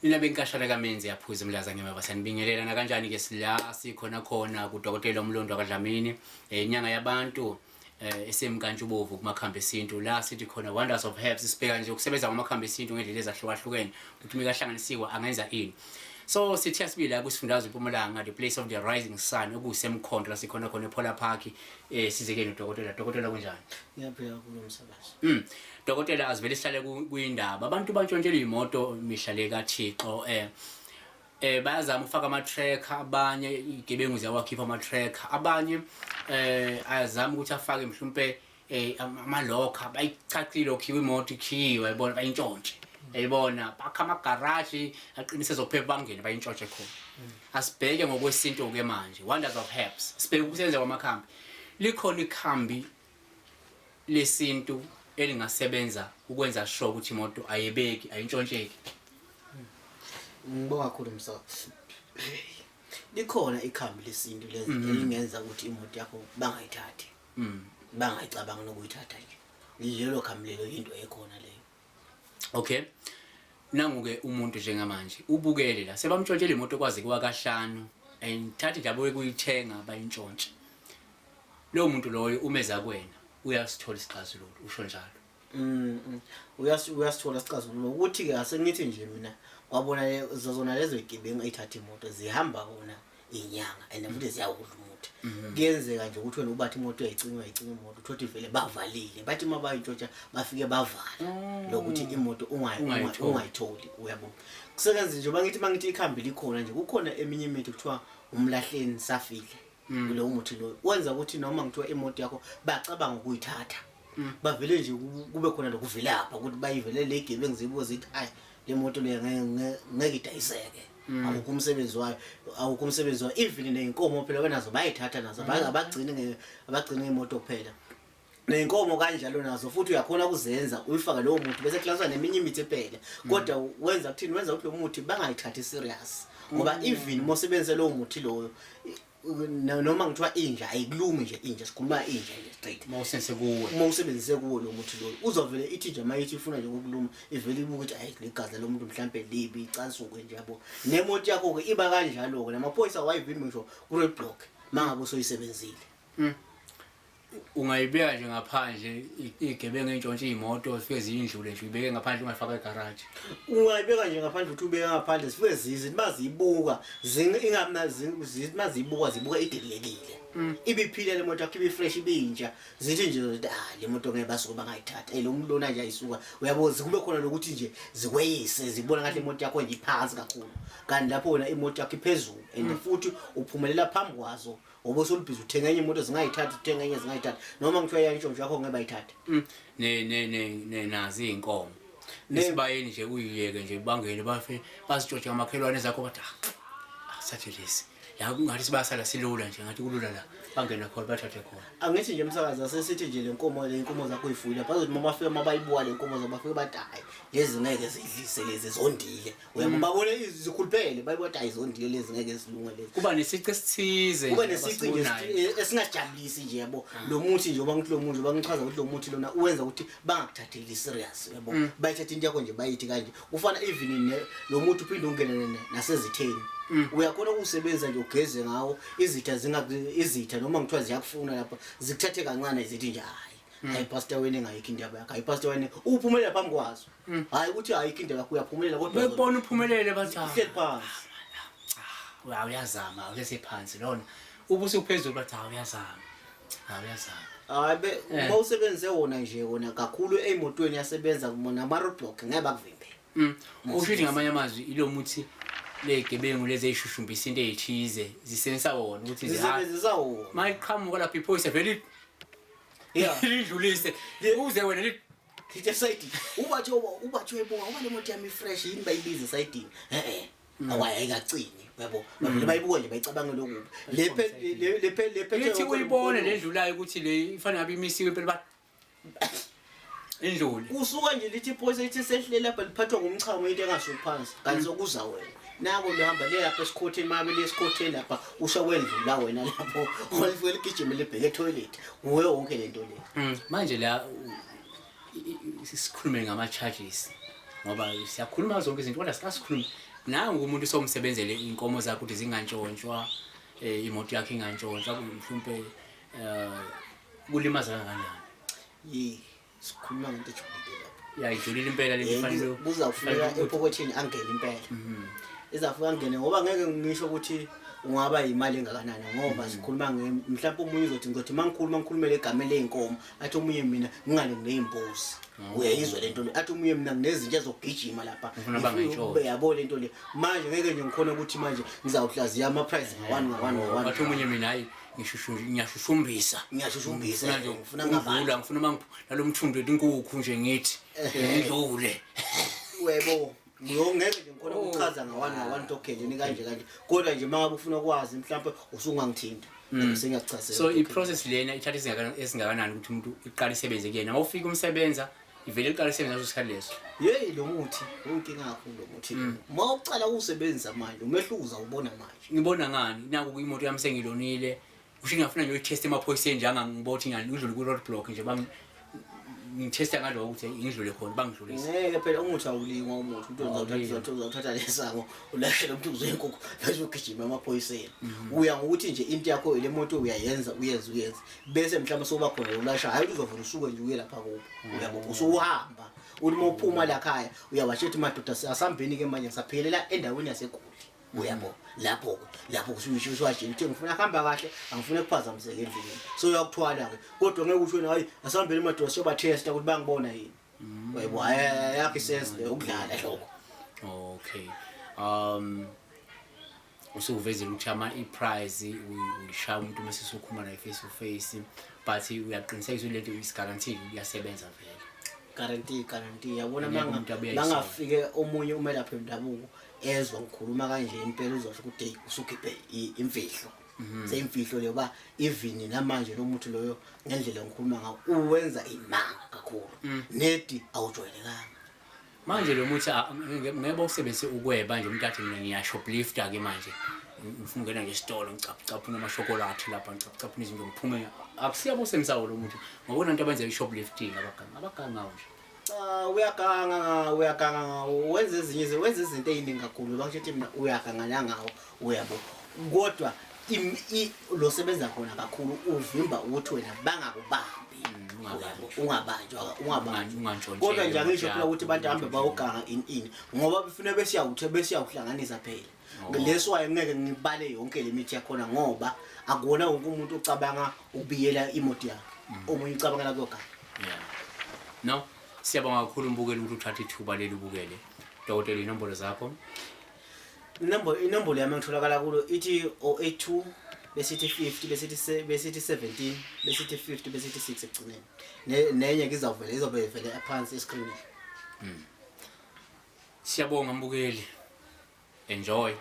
Mina benkashana kamenzi yaphuza Mlaza ngemva sanibingelela na kanjani ke sila sikhona khona kudokotela Mlondi kaDlamini inyanga yabantu esemkantshubovu kumakhambi esintu la sithi khona wonders of herbs sibheka nje ukusebenza kwamakhambi esintu ngendlela ezahlukahlukene ukuthi mekahlanganisiwa angenza ini. So sithi asibili la kusifundazwe eMpumalanga the place of the rising sun okusemkhonto la sikhona khona ePola Park sizeke nodokotela kunjani? Ngiyaphila kulo msebenzi. Dokotela asivele sihlale kuyindaba abantu bantshontshela imoto mihlale kaThixo bayazama ufaka ama track abanye igebengu ziyawakhipha ama track abanye ayazama ukuthi afake mhlawumbe ama locker bayicacile okhiwe imoto ikhiwe yabona bayintshontshe yayibona bakha ama garage aqinise zokuphepha bangene bayintshontshe khona. Asibheke ngokwesinto ke manje wonders of herbs sibheke ukusebenza kwamakhambi likhona ikhambi lesintu elingasebenza ukwenza sure ukuthi imoto ayebeki ayintshontsheki. Ngibonga kakhulu msakazi. Likhona ikhambi lesintu lezi elingenza ukuthi imoto yakho bangayithathi. Bangayicabanga nokuyithatha nje. Lelo khambi lelo into ekhona leyo. Okay. Nangu-ke umuntu njengamanje ubukele la sebamtshontshela imoto kwazi kuwa kahlanu ayithathi nje abuye kuyithenga bayintshontshe. Lo muntu loyo umeza kwena uyasithola isixazululo usho njalo. Uyasithola isixazululo ukuthi ke asengithi nje mina wabona zona lezo igebengu ayithatha imoto zihamba kona inyanga and futhi ziyawudla umuthi. Kuyenzeka nje ukuthi wena ubathi imoto yayicinga imoto uthothi vele bavalile bathi mabayintshontsha bafike bavala lokuthi imoto ungayitholi uyabona. Kusekenza nje bangithi mangithi ikhambi likhona nje kukhona eminye imithi kuthiwa umlahleni safile. Lo umuthi lo wenza ukuthi noma ngithiwa imoto yakho bacabanga ukuyithatha bavele nje kube khona lokuvilapha ukuthi bayivele le gebengu zibuza zithi hayi le moto le ngeke idayiseke awukumsebenzi wayo even neinkomo phela benazo bayithatha nazo abagcine imoto kuphela neinkomo kanjalo nazo futhi uyakhona ukuzenza uyifaka lowo muthi bese klaswa neminye imithi ephela kodwa wenza ukuthini wenza ukuthi lo muthi bangayithathi serious ngoba even mosebenze lowo muthi loyo noma ngithiwa inja ayikulumi nje inja sikhuluma inja nje straight mawusebenzise kuwe lo muthi lo uzovele ithi nje mayithi ifuna nje ukuluma ivele ibuka ukuthi ayi legazi lomuntu mhlambe libi icansuke nje yabo nemoto yakho ke iba kanjalo ke namaphoyisa wayivimba ngisho ku roadblock mangabe soyisebenzile. Ungayibeka nje ngaphandle igebengu entshontshe imoto sifike ziyindlule nje uyibeke ngaphandle ungafaka egarage. Ungayibeka nje ngaphandle uthi ubeka ngaphandle sifike zizi bazibuka mazibuka zibuka idelelekile. Ibiphile le moto yakho ibe fresh ibintsha zithi nje le moto ngeke basuke bangayithatha lo muntu lona nje ayisuka uyaboza kube khona lokuthi nje zikweyise zibona ngathi imoto yakho nje iphansi kakhulu kanti lapho wena imoto yakho iphezulu and futhi uphumelela phambi kwazo obosolibhiza uthenga enye imoto zingayithatha uthenga enye zingayithatha noma ngithiwa yantshontsho yakho ngeke bayithathe. Nazi inkomo nesibayeni nje uyiyeke nje bangene basitshontshe amakhelwane zakho bathi sathi lesi la kungathi sibasala silula nje ngathi kulula la bangena khona bathathe khona. Angithi nje umsakazi asesithi nje le nkomo zakho uyifuyile bazothi mama bafika mabayibuka le nkomo zabafika badayi lezi ngeke zidlise lezi zondile uyabona izikhuluphele bayibuka hayi zondile lezi ngeke zilunge lezi kuba nesici esithize kuba nesici nje esingajabulisi nje yabo lo muthi nje oba ngithi lo muntu bangichaza ukuthi lo muthi lona uwenza ukuthi bangakuthatheli serious yabo bayithatha into yakho nje bayithi kanje ufana even lo muthi uphinde ungene nasezitheni uyakhona ukusebenza nje ugeze ngawo izitha noma ngithiwa ziyakufuna lapha zikuthathe kancane zithi nje hayi pastor wena engayikho indaba yakho hayi pastor wena uphumelela phambi kwazo hayi ukuthi ayikho indaba yakho uyaphumelela kodwa bebona uphumelele bathi hleli phansi uyazama awulese phansi lona ubuse uphezulu bathi uyazama hayi mawusebenze wona nje wona kakhulu emotweni yasebenza nama roadblock ngeke bakuvimbe. Ushithi ngamanye amazwi ilo muthi legebengu lezi eyishushumbisa into ezithize zisensa wona ukuthi zisebenzisa wona mayiqhamuka lapha iphoyisa vele lidlulise uze wena lithi side ubathi ebonga ngoba le moto yami fresh yini bayibiza side awayikacini yabo bavele bayibuka nje bayicabanga lokuba lephe lithi uyibone lendlulayo ukuthi le ifana ngabe imisiwe impela ba indlule usuka nje lithi iphoyisa lithi sehle lapha liphathwa ngumchamo into engasho phansi kanti sokuza wena nako lihamba le lapha esikhotheni mabe lesikhotheni lapha usha wendlula wena lapho olifike ligijime lebheke toilet nguwe wonke lento le. Manje la sikhulume ngama charges ngoba siyakhuluma zonke izinto kodwa sikasikhuluma nangu umuntu somsebenzele inkomo zakhe ukuthi zingantshontshwa imoto yakhe ingantshontshwa mhlawumbe kulimaza kangakanani sikhuluma ngento ejulile lapho ijulile impela le mfanelo kuzawufika epokothini angene impela izafika angene ngoba ngeke ngisho ukuthi ungaba imali engakanani ngoba sikhuluma mhlawumbe umunye uzothi mangikhulumele igama leinkomo athi umunye mina ngingane nezimbuzi uyayizwa lento le athi umunye mina nginezinto ezokugijima lapha yabo lento le manje ngeke nje ngikhona ukuthi manje ngizawuhlaziya ama price ngawani athi umunye mina hayi ngiyashushumbisa ngifuna ngavula ngifuna nalomthundo inkukhu nje ngithi ngidlule webo ngeke nje ngikhona ukuchaza ngawani tokhele ni kanje kodwa nje mangabe ufuna ukwazi mhlawumbe usungangithinta bese ngiyakuchazela so iprocess lena ithatha esingakanani ukuthi umuntu iqala isebenze kuyena mawufika umsebenza ivele iqala isebenza ngasikhathi leso lo muthi unkinga kakhulu lo muthi mawucala usebenzisa manje umehluko uzawubona manje ngibona ngani naku imoto yami sengilonile kusho ngiyafuna nje uyitest emaphoyiseni njanga ngibothi ngani udlule ku road block nje ngitesta ngaloko ukuthi ngidlule khona bangidlulise ngeke phela umuthi awulingwa umuthi umuntu uzawuthatha lesango ulahle umuntu uzenkukhu bese ugijima emaphoyiseni uya ngokuthi nje into yakho ile moto uyayenza bese mhlawumbe soba khona ulasha hayi uzovula usuke nje uye lapha kupho uyabo usuhamba ulimo uphuma la khaya uyabashethi madoda asambeni ke manje saphelela endaweni yaseGoli uyabo lapho kusho wathi ngifuna kuhamba kahle angifuna ukuphazamiseka endleleni so uyakuthwala ke kodwa ngeke usho hayi asihambele emadoda soba test ukuthi bangibona yini uyabo yakhe sense le ukudlala lokho okay usuvezela ukuthi i-price uyishaya umuntu mase sokhuluma naye face to face but uyaqinisekisa lento is guaranteed iyasebenza vele guarantee yabona mangafike omunye umelaphi wendabuko ezwa ngikhuluma kanje impela uzosho ukuthi usukhiphe imfihlo seyimfihlo le ba even namanje lo muthi loyo ngendlela ngikhuluma ngawo uwenza imanga kakhulu nedi awujwayelekanga manje lo muthi ngeke usebenzise ukweba nje umuntu athi mina ngiya shoplifter ke manje ngifuna ukungena nje esitolo ngicapha nama chocolate lapha ngicapha izinto ngiphume akusiyabo semsawo lo muthi ngobona into abenza i-shoplifting abaganga nje uyaganga wenza izinto eziningi kakhulu bangisho mina uyaganga ngawo uyabo kodwa lo sebenza khona kakhulu uvimba ukuthi wena bangakubambi ungabanjwa kodwa nje angisho phela ukuthi abantu ahambe bayoganga ini ngoba befuna besiyawuhlanganisa phela leso waye ngeke ngibale yonke le mithi yakhona ngoba akubona wonke umuntu ucabanga ukubiyela imoto yakhe omunye ucabanga lokuganga no siyabonga kakhulu umbukeli ukuthi uthatha ithuba leli ubukele dokotela inombolo zakho inombolo yami ngitholakala kulo ithi 082 besithi 50 besithi 17 besithi 50 besithi 6 ekugcineni nenye izobe vele phansi escreen siyabonga mbukeli enjoy